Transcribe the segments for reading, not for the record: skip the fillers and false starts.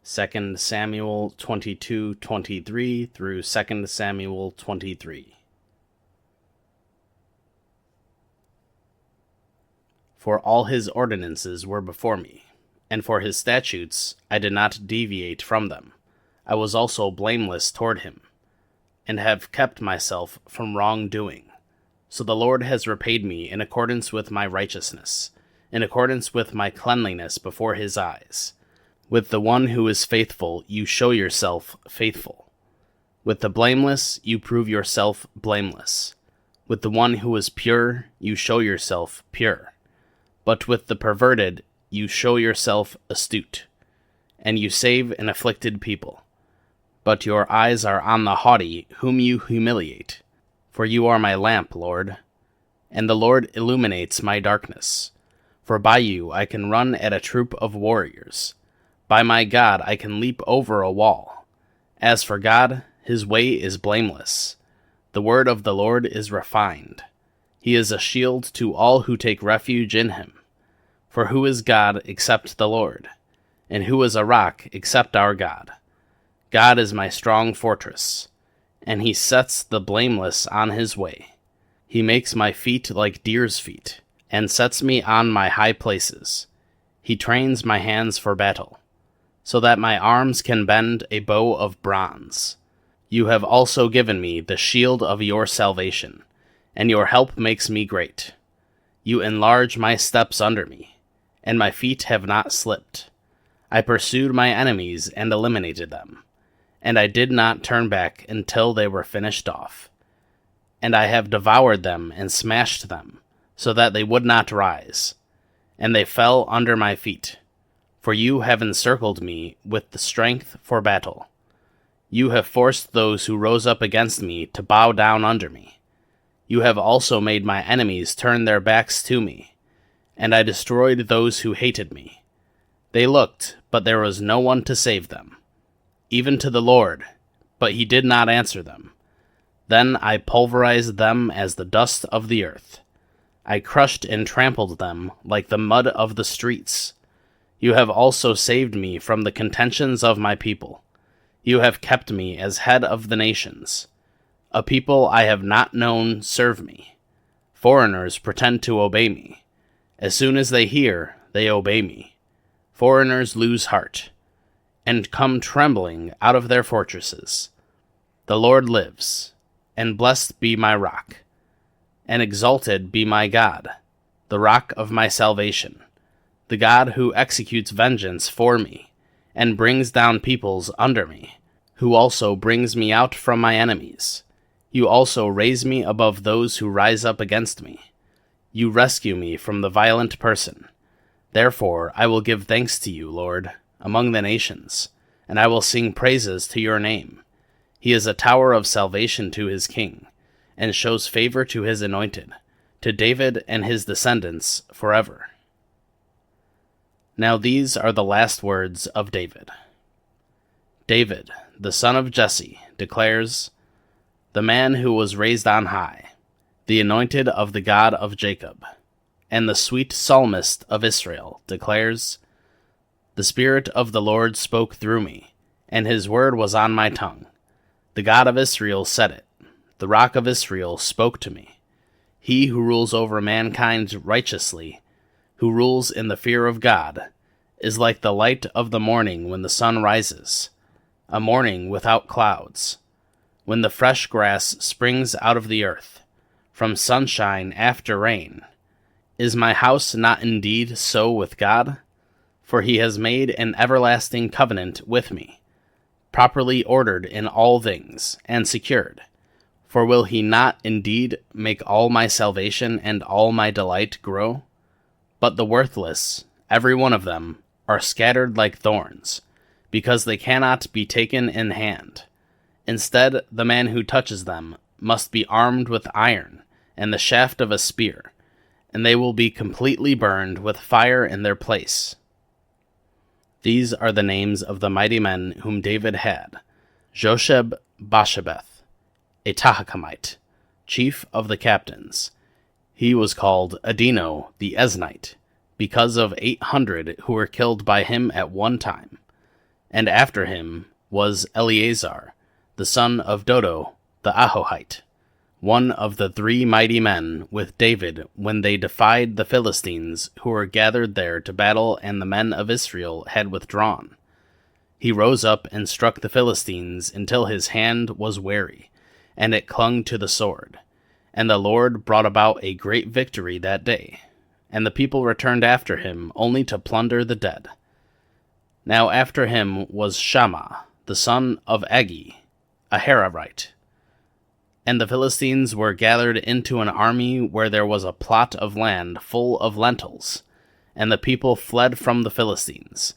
2 Samuel 22:23 through 2 Samuel 23. For all his ordinances were before me, and for his statutes I did not deviate from them. I was also blameless toward him, and have kept myself from wrongdoing. So the Lord has repaid me in accordance with my righteousness, in accordance with my cleanliness before his eyes. With the one who is faithful, you show yourself faithful. With the blameless, you prove yourself blameless. With the one who is pure, you show yourself pure. But with the perverted, you show yourself astute, and you save an afflicted people. But your eyes are on the haughty, whom you humiliate. For you are my lamp, Lord, and the Lord illuminates my darkness. For by you I can run at a troop of warriors. By my God I can leap over a wall. As for God, his way is blameless. The word of the Lord is refined. He is a shield to all who take refuge in him. For who is God except the Lord? And who is a rock except our God? God is my strong fortress, and he sets the blameless on his way. He makes my feet like deer's feet, and sets me on my high places. He trains my hands for battle, so that my arms can bend a bow of bronze. You have also given me the shield of your salvation, and your help makes me great. You enlarge my steps under me, and my feet have not slipped. I pursued my enemies and eliminated them, and I did not turn back until they were finished off. And I have devoured them and smashed them, so that they would not rise, and they fell under my feet. For you have encircled me with the strength for battle. You have forced those who rose up against me to bow down under me. You have also made my enemies turn their backs to me, and I destroyed those who hated me. They looked, but there was no one to save them, even to the Lord, but he did not answer them. Then I pulverized them as the dust of the earth. I crushed and trampled them like the mud of the streets. You have also saved me from the contentions of my people. You have kept me as head of the nations. A people I have not known serve me. Foreigners pretend to obey me. As soon as they hear, they obey me. Foreigners lose heart, and come trembling out of their fortresses. The Lord lives, and blessed be my rock, and exalted be my God, the rock of my salvation, the God who executes vengeance for me, and brings down peoples under me, who also brings me out from my enemies. You also raise me above those who rise up against me. You rescue me from the violent person. Therefore I will give thanks to you, Lord, among the nations, and I will sing praises to your name. He is a tower of salvation to his king, and shows favor to his anointed, to David and his descendants forever. Now these are the last words of David. David, the son of Jesse, declares, "The man who was raised on high, the anointed of the God of Jacob, and the sweet psalmist of Israel, declares, The Spirit of the Lord spoke through me, and his word was on my tongue. The God of Israel said it. The Rock of Israel spoke to me. He who rules over mankind righteously, who rules in the fear of God, is like the light of the morning when the sun rises, a morning without clouds, when the fresh grass springs out of the earth, from sunshine after rain. Is my house not indeed so with God? For he has made an everlasting covenant with me, properly ordered in all things, and secured. For will he not indeed make all my salvation and all my delight grow? But the worthless, every one of them, are scattered like thorns, because they cannot be taken in hand. Instead, the man who touches them must be armed with iron and the shaft of a spear, and they will be completely burned with fire in their place. These are the names of the mighty men whom David had: Josheb-Basshebeth, a Tahakamite, chief of the captains. He was called Adino the Eznite, because of 800 who were killed by him at one time. and after him was Eleazar, the son of Dodo the Ahohite, one of the 3 mighty men with David when they defied the Philistines who were gathered there to battle and the men of Israel had withdrawn. He rose up and struck the Philistines until his hand was weary, and it clung to the sword. And the Lord brought about a great victory that day, and the people returned after him only to plunder the dead. Now after him was Shammah, the son of Agi, a Hararite. And the Philistines were gathered into an army where there was a plot of land full of lentils, and the people fled from the Philistines.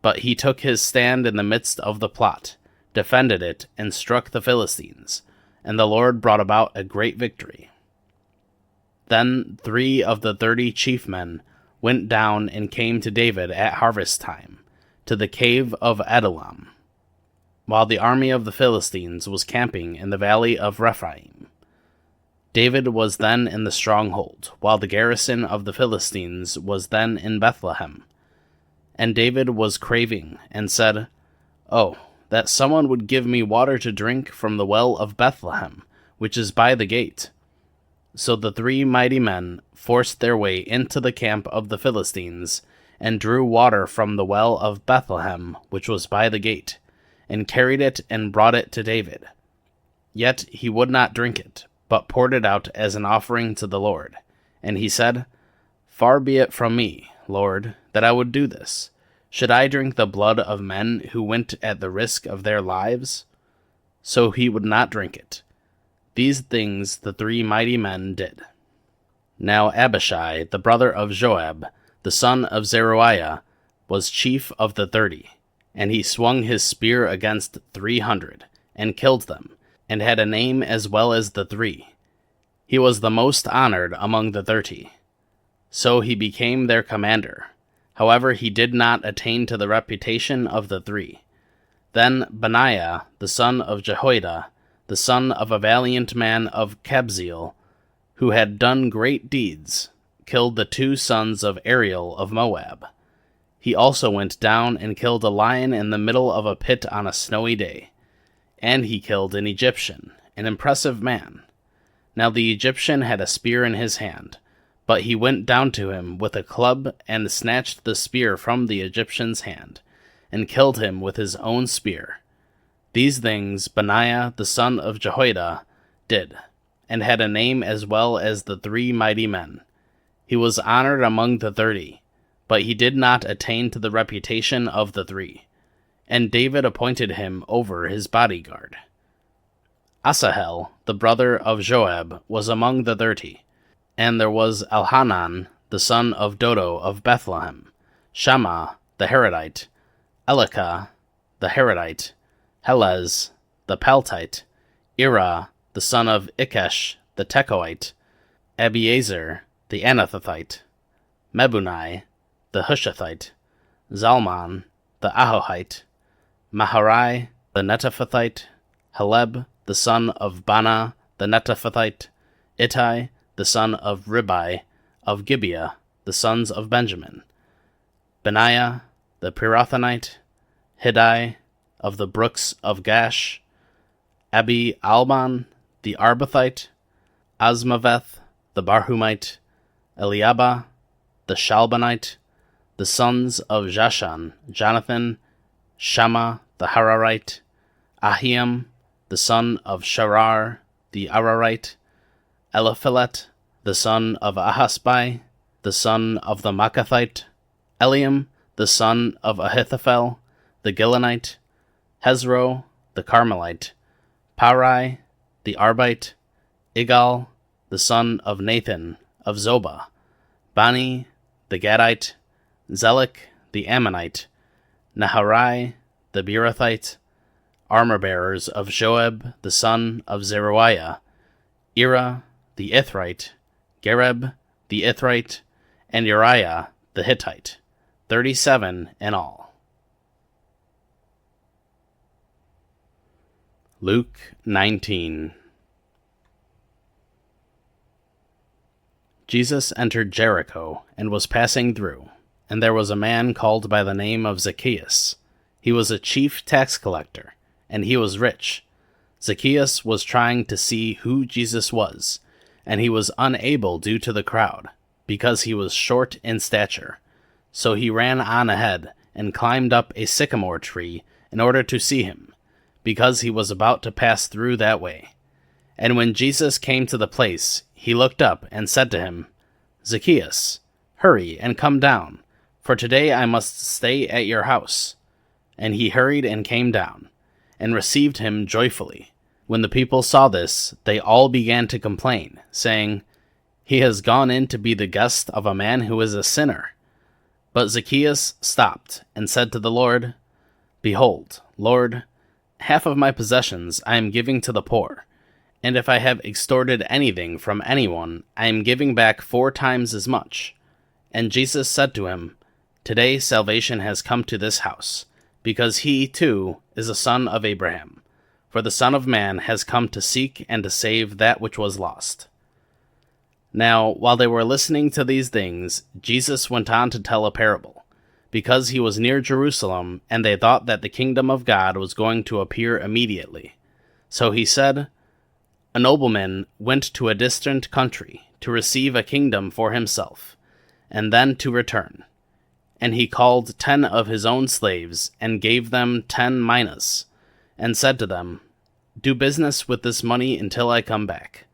But he took his stand in the midst of the plot, defended it, and struck the Philistines, and the Lord brought about a great victory. Then 3 of the 30 chief men went down and came to David at harvest time, to the cave of Adullam, while the army of the Philistines was camping in the valley of Rephaim. David was then in the stronghold, while the garrison of the Philistines was then in Bethlehem. And David was craving, and said, "Oh, that someone would give me water to drink from the well of Bethlehem, which is by the gate." So the 3 mighty men forced their way into the camp of the Philistines, and drew water from the well of Bethlehem, which was by the gate, and carried it and brought it to David. Yet he would not drink it, but poured it out as an offering to the Lord. And he said, "Far be it from me, Lord, that I would do this. Should I drink the blood of men who went at the risk of their lives?" So he would not drink it. These things the 3 mighty men did. Now Abishai, the brother of Joab, the son of Zeruiah, was chief of the 30, and he swung his spear against 300, and killed them, and had a name as well as the 3. He was the most honored among the 30. So he became their commander. However, he did not attain to the reputation of the 3. Then Benaiah, the son of Jehoiada, the son of a valiant man of Kabzeel, who had done great deeds, killed the 2 sons of Ariel of Moab. He also went down and killed a lion in the middle of a pit on a snowy day. And he killed an Egyptian, an impressive man. Now the Egyptian had a spear in his hand, but he went down to him with a club and snatched the spear from the Egyptian's hand, and killed him with his own spear. These things Benaiah the son of Jehoiada did, and had a name as well as the 3 mighty men. He was honored among the 30, but he did not attain to the reputation of the 3. And David appointed him over his bodyguard. Asahel, the brother of Joab, was among the 30. And there was Elhanan, the son of Dodo of Bethlehem, Shammah the Haradite, Elikah the Haradite, Helez the Paltite, Ira the son of Ikesh the Tekoite, Abiezer the Anathothite, Mebunai the Hushathite, Zalman the Ahohite, Maharai the Netophathite, Heleb the son of Bana the Netophathite, Ittai the son of Ribai of Gibeah, the sons of Benjamin, Benaiah the Pirathonite, Hiddai of the brooks of Gash, Abi Alban the Arbathite, Asmaveth the Barhumite, Eliabah the Shalbanite, the sons of Jashan, Jonathan, Shammah the Hararite, Ahiam the son of Sharar the Ararite, Eliphelet the son of Ahasbai, the son of the Makathite, Eliam the son of Ahithophel the Gilonite, Hezro the Carmelite, Parai the Arbite, Igal the son of Nathan of Zobah, Bani the Gadite, Zelek the Ammonite, Naharai the Beerothite, armor-bearers of Joab the son of Zeruiah, Ira the Ithrite, Gareb the Ithrite, and Uriah the Hittite, 37 in all. Luke 19. Jesus entered Jericho and was passing through, and there was a man called by the name of Zacchaeus. He was a chief tax collector, and he was rich. Zacchaeus was trying to see who Jesus was, and he was unable due to the crowd, because he was short in stature. So he ran on ahead and climbed up a sycamore tree in order to see him, because he was about to pass through that way. And when Jesus came to the place, he looked up and said to him, "Zacchaeus, hurry and come down, for today I must stay at your house." And he hurried and came down, and received him joyfully. When the people saw this, they all began to complain, saying, "He has gone in to be the guest of a man who is a sinner." But Zacchaeus stopped and said to the Lord, "Behold, Lord, half of my possessions I am giving to the poor, and if I have extorted anything from anyone, I am giving back 4 times as much." And Jesus said to him, "Today salvation has come to this house, because he, too, is a son of Abraham. For the Son of Man has come to seek and to save that which was lost." Now, while they were listening to these things, Jesus went on to tell a parable, because he was near Jerusalem, and they thought that the kingdom of God was going to appear immediately. So he said, "A nobleman went to a distant country to receive a kingdom for himself, and then to return. And he called 10 of his own slaves, and gave them 10 minas, and said to them, 'Do business with this money until I come back.'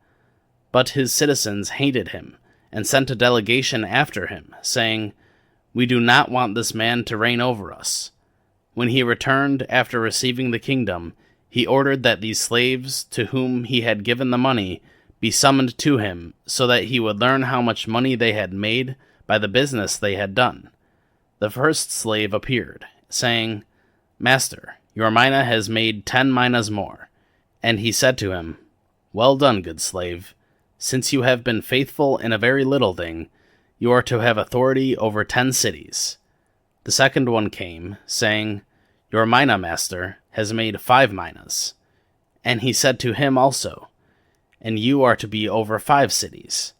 But his citizens hated him, and sent a delegation after him, saying, 'We do not want this man to reign over us.' When he returned after receiving the kingdom, he ordered that these slaves, to whom he had given the money, be summoned to him, so that he would learn how much money they had made by the business they had done. The first slave appeared, saying, 'Master, your mina has made 10 minas more.' And he said to him, 'Well done, good slave. Since you have been faithful in a very little thing, you are to have authority over 10 cities. The second one came, saying, 'Your mina, master, has made 5 minas.' And he said to him also, 'And you are to be over 5 cities.'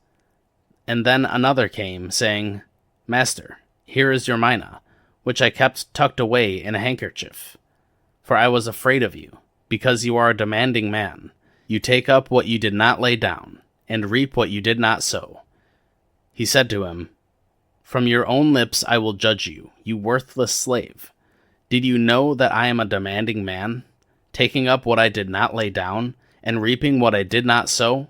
And then another came, saying, 'Master, here is your mina, which I kept tucked away in a handkerchief. For I was afraid of you, because you are a demanding man. You take up what you did not lay down, and reap what you did not sow.' He said to him, 'From your own lips I will judge you, you worthless slave. Did you know that I am a demanding man, taking up what I did not lay down, and reaping what I did not sow?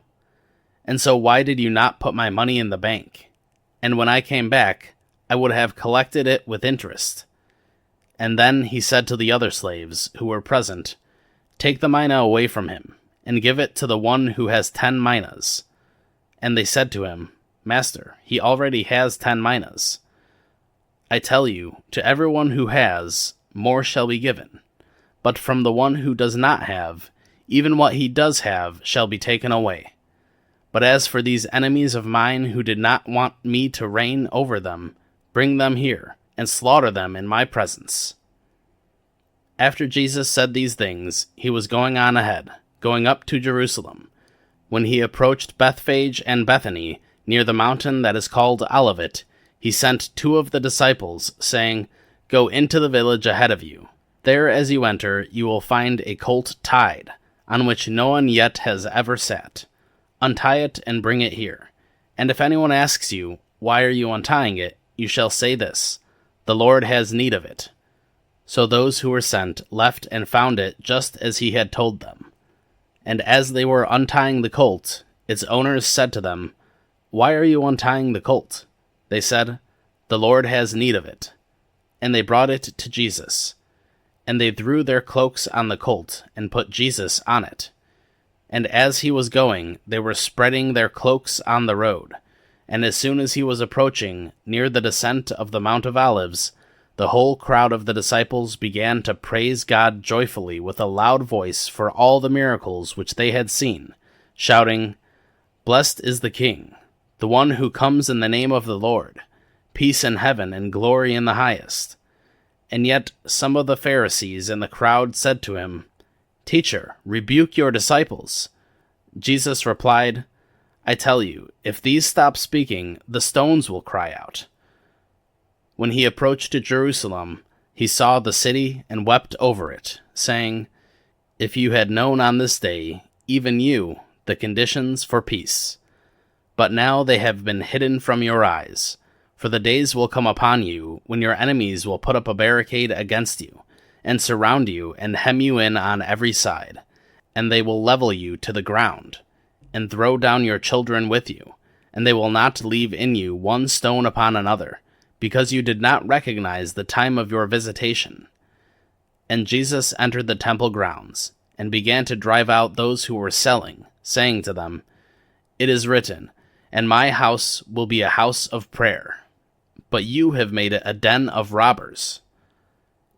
And so why did you not put my money in the bank? And when I came back, I would have collected it with interest.' And then he said to the other slaves who were present, 'Take the mina away from him, and give it to the one who has 10 minas.' And they said to him, 'Master, he already has 10 minas.' I tell you, to everyone who has, more shall be given. But from the one who does not have, even what he does have shall be taken away. But as for these enemies of mine who did not want me to reign over them, bring them here, and slaughter them in my presence." After Jesus said these things, he was going on ahead, going up to Jerusalem. When he approached Bethphage and Bethany, near the mountain that is called Olivet, he sent 2 of the disciples, saying, "Go into the village ahead of you. There as you enter, you will find a colt tied, on which no one yet has ever sat. Untie it and bring it here. And if anyone asks you, 'Why are you untying it?' you shall say this, 'The Lord has need of it.'" So those who were sent left and found it just as he had told them. And as they were untying the colt, its owners said to them, "Why are you untying the colt?" They said, "The Lord has need of it." And they brought it to Jesus. And they threw their cloaks on the colt, and put Jesus on it. And as he was going, they were spreading their cloaks on the road. And as soon as he was approaching, near the descent of the Mount of Olives, the whole crowd of the disciples began to praise God joyfully with a loud voice for all the miracles which they had seen, shouting, "Blessed is the King, the one who comes in the name of the Lord, peace in heaven and glory in the highest." And yet some of the Pharisees in the crowd said to him, "Teacher, rebuke your disciples." Jesus replied, "I tell you, if these stop speaking, the stones will cry out." When he approached to Jerusalem, He saw the city and wept over it, saying, "If you had known on this day, even you, the conditions for peace. But now they have been hidden from your eyes. For the days will come upon you when your enemies will put up a barricade against you, and surround you and hem you in on every side, and they will level you to the ground, and throw down your children with you, and they will not leave in you one stone upon another, because you did not recognize the time of your visitation." And Jesus entered the temple grounds, and began to drive out those who were selling, saying to them, "It is written, and my house will be a house of prayer, but you have made it a den of robbers."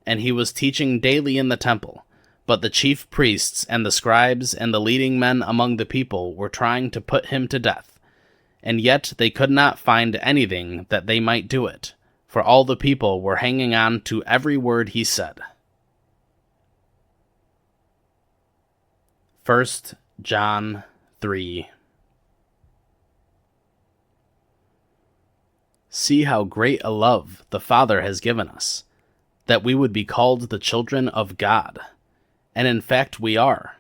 And he was teaching daily in the temple, but the chief priests and the scribes and the leading men among the people were trying to put him to death, and yet they could not find anything that they might do it, for all the people were hanging on to every word he said. 1 John 3. See how great a love the Father has given us, that we would be called the children of God. And in fact we are.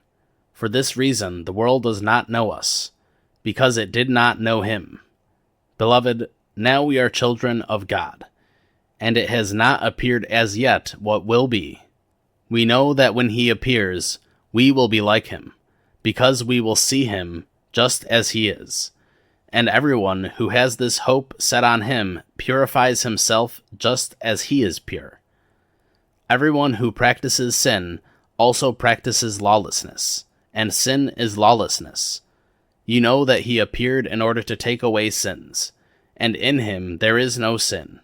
For this reason the world does not know us, because it did not know him. Beloved, now we are children of God, and it has not appeared as yet what will be. We know that when he appears, we will be like him, because we will see him just as he is. And everyone who has this hope set on him purifies himself just as he is pure. Everyone who practices sin also practices lawlessness, and sin is lawlessness. You know that he appeared in order to take away sins, and in him there is no sin.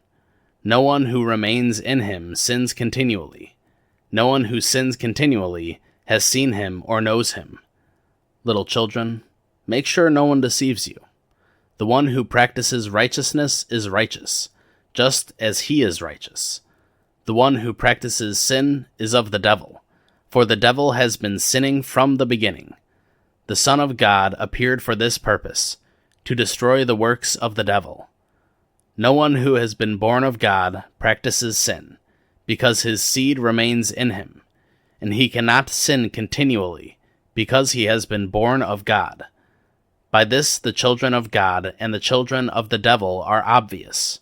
No one who remains in him sins continually. No one who sins continually has seen him or knows him. Little children, make sure no one deceives you. The one who practices righteousness is righteous, just as he is righteous. The one who practices sin is of the devil, for the devil has been sinning from the beginning. The Son of God appeared for this purpose, to destroy the works of the devil. No one who has been born of God practices sin, because his seed remains in him, and he cannot sin continually, because he has been born of God. By this the children of God and the children of the devil are obvious.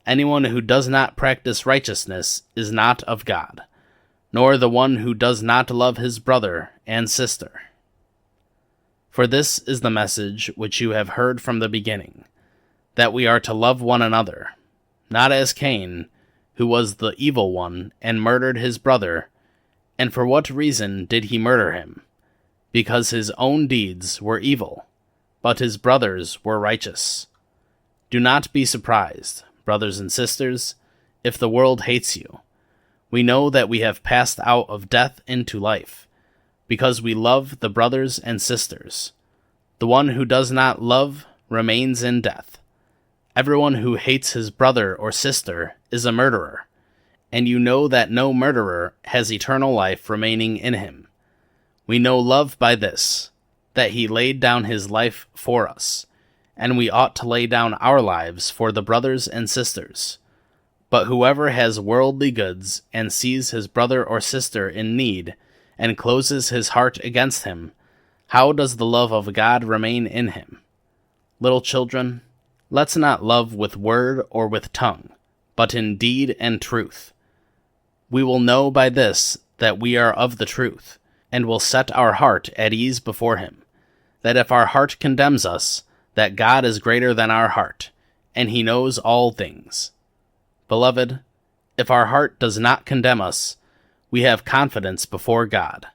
Anyone who does not practice righteousness is not of God, nor the one who does not love his brother and sister. For this is the message which you have heard from the beginning, that we are to love one another, not as Cain, who was the evil one and murdered his brother. And for what reason did he murder him? Because his own deeds were evil, but his brothers were righteous. Do not be surprised, brothers and sisters, if the world hates you. We know that we have passed out of death into life, because we love the brothers and sisters. The one who does not love remains in death. Everyone who hates his brother or sister is a murderer, and you know that no murderer has eternal life remaining in him. We know love by this, that he laid down his life for us, and we ought to lay down our lives for the brothers and sisters. But whoever has worldly goods and sees his brother or sister in need and closes his heart against him, how does the love of God remain in him? Little children, let's not love with word or with tongue, but in deed and truth. We will know by this that we are of the truth, and will set our heart at ease before him, that if our heart condemns us, that God is greater than our heart, and he knows all things. Beloved, if our heart does not condemn us, we have confidence before God,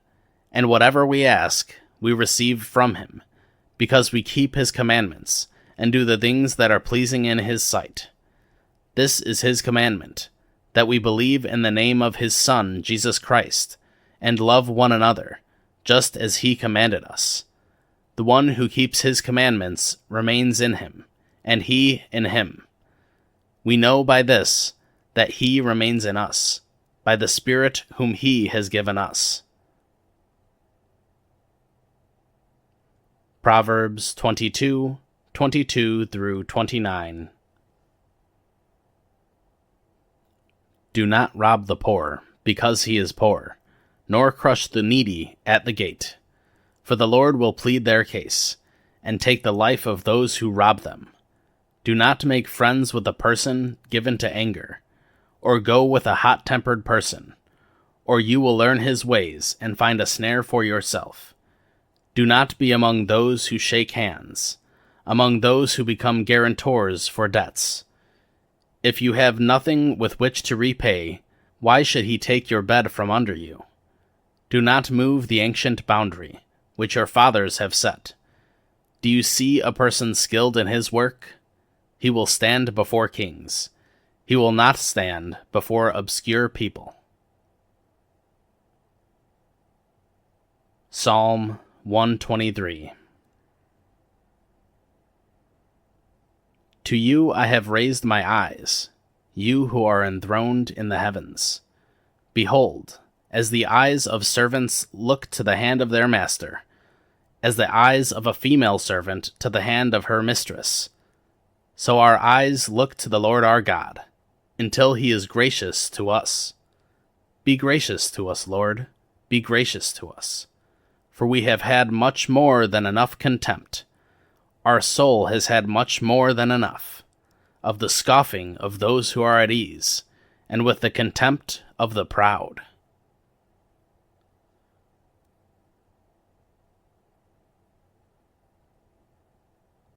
and whatever we ask, we receive from him, because we keep his commandments, and do the things that are pleasing in his sight. This is his commandment, that we believe in the name of his Son, Jesus Christ, and love one another, just as he commanded us. The one who keeps his commandments remains in him, and he in him. We know by this that he remains in us, by the Spirit whom he has given us. Proverbs 22:22 through 29. Do not rob the poor, because he is poor, nor crush the needy at the gate. For the Lord will plead their case, and take the life of those who rob them. Do not make friends with a person given to anger, or go with a hot-tempered person, or you will learn his ways and find a snare for yourself. Do not be among those who shake hands, among those who become guarantors for debts. If you have nothing with which to repay, why should he take your bed from under you? Do not move the ancient boundary, which your fathers have set. Do you see a person skilled in his work? He will stand before kings. He will not stand before obscure people. Psalm 123. To you I have raised my eyes, you who are enthroned in the heavens. Behold, as the eyes of servants look to the hand of their master, as the eyes of a female servant to the hand of her mistress, so our eyes look to the Lord our God, until he is gracious to us. Be gracious to us, Lord, be gracious to us. For we have had much more than enough contempt. Our soul has had much more than enough of the scoffing of those who are at ease, and with the contempt of the proud.